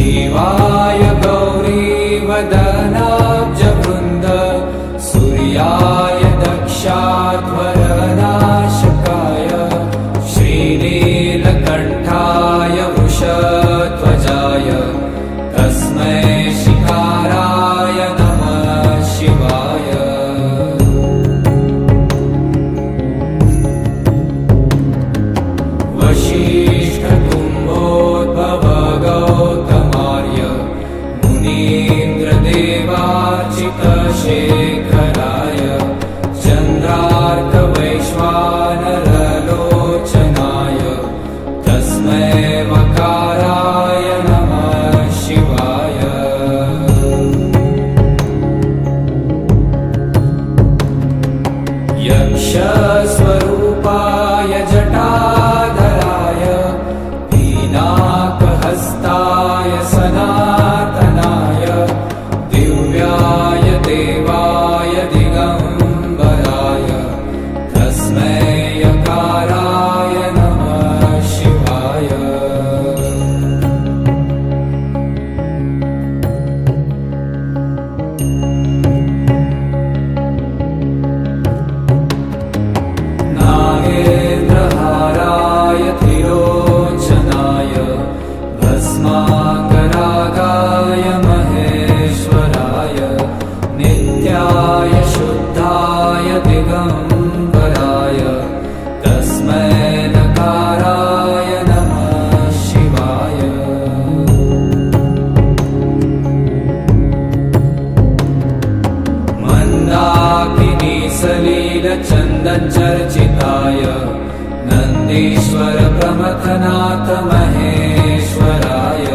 शिवाय गौरीवदनाब्जवृन्द सूर्याय दक्षाध्वरनाशकाय श्रीनीलकण्ठाय वृषध्वजाय तस्मै शिकाराय नमः शिवाय। वसिष्ठकुम्भोद्भव गौतमार्य मुनीन्द्रदेवार्चितशेखराय चन्द्रार्कवैश्वानरलोचनाय तस्मै वकाराय नमः शिवाय। यक्षस्वरूपाय जटाधराय पीनाकहस्ताय सनातनाय दिव्याय देवाय दिगम्बराय तस्मै यकाराय नमः शिवाय। नागेन्द्रहाराय त्रिलोचनाय भस्माकरागाय महेश्वराय नित्याय शुद्धाय दिगम्बराय तस्मै नकाराय नमः शिवाय। मन्दाकिनी सलिलचन्दनचर्चिताय नन्दीश्वर प्रमथनाथ महेश्वराय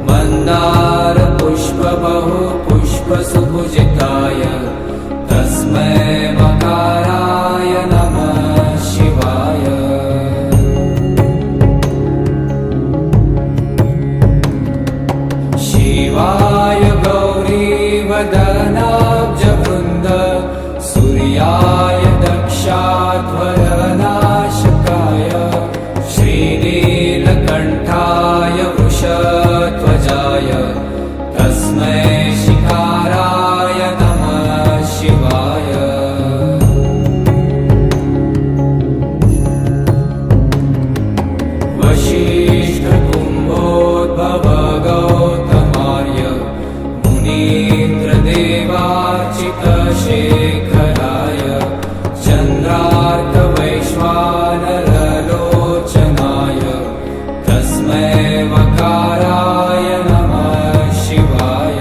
मन्दार पुष्प बहु पुष्प सुपूजिताय तस्मै मकाराय नमः शिवाय। शिवाय गौरीवदनाब्जवृन्द सूर्याय दक्षाध्वरनाशकाय श्रीनीलकण्ठाय वृषध्वजाय तस्मै शिकाराय नमः शिवाय। वसिष्ठकुम्भोद्भव गौतमार्य मुनीन्द्रदेवार्चितशेखराय चन्द्रार्कवैश्वानरलोचनाय तस्मै वकाराय नमः शिवाय।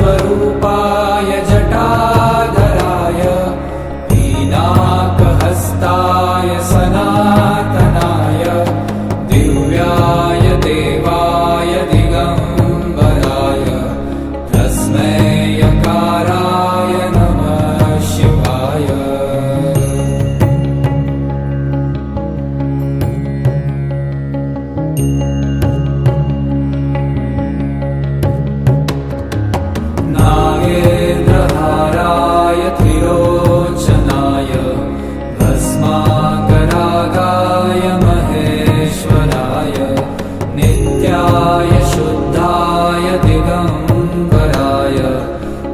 यक्षस्वरूपाय जटाधराय पीनाकहस्ताय सनातनाय दिव्याय देवाय दिगम्बराय तस्मै यकाराय नमः शिवाय। नागेन्द्रहाराय त्रिलोचनाय भस्माकरागाय महेश्वराय नित्याय शुद्धाय दिगम्बराय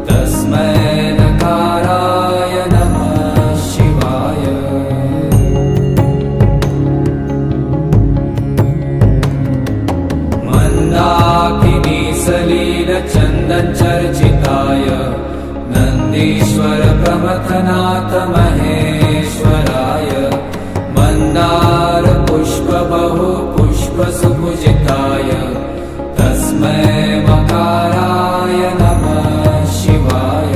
तस्मै नकाराय नमः शिवाय। मन्दाकिनी सलिलचन्दनचर्चिताय नन्दीश्वर प्रमथनाथ महेश्वराय मन्दार पुष्प बहु पुष्प सुपूजिताय तस्मै मकाराय नमः शिवाय।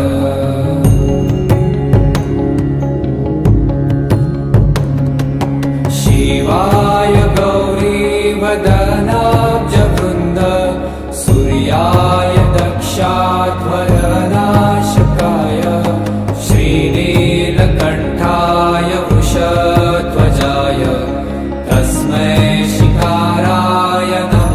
शिवाय गौरीवदनाब्जवृन्द सूर्याय दक्षाध्वरनाशकाय श्रीनीलकण्ठाय वृषध्वजाय तस्मै शिकाराय नमः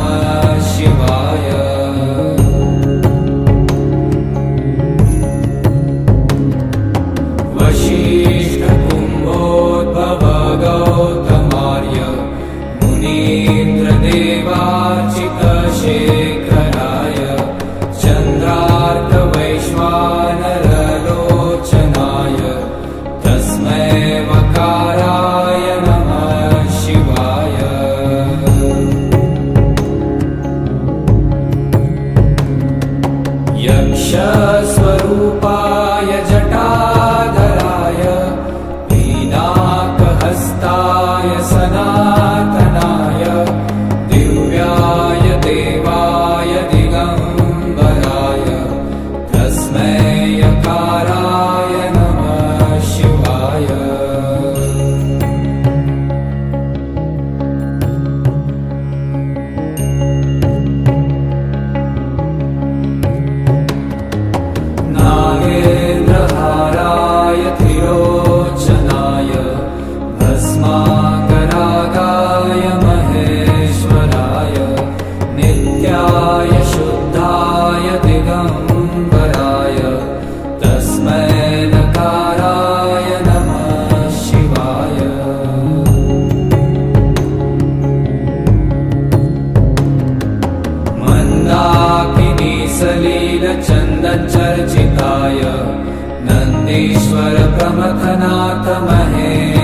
ईश्वर प्रमथनाथ महेश्वराय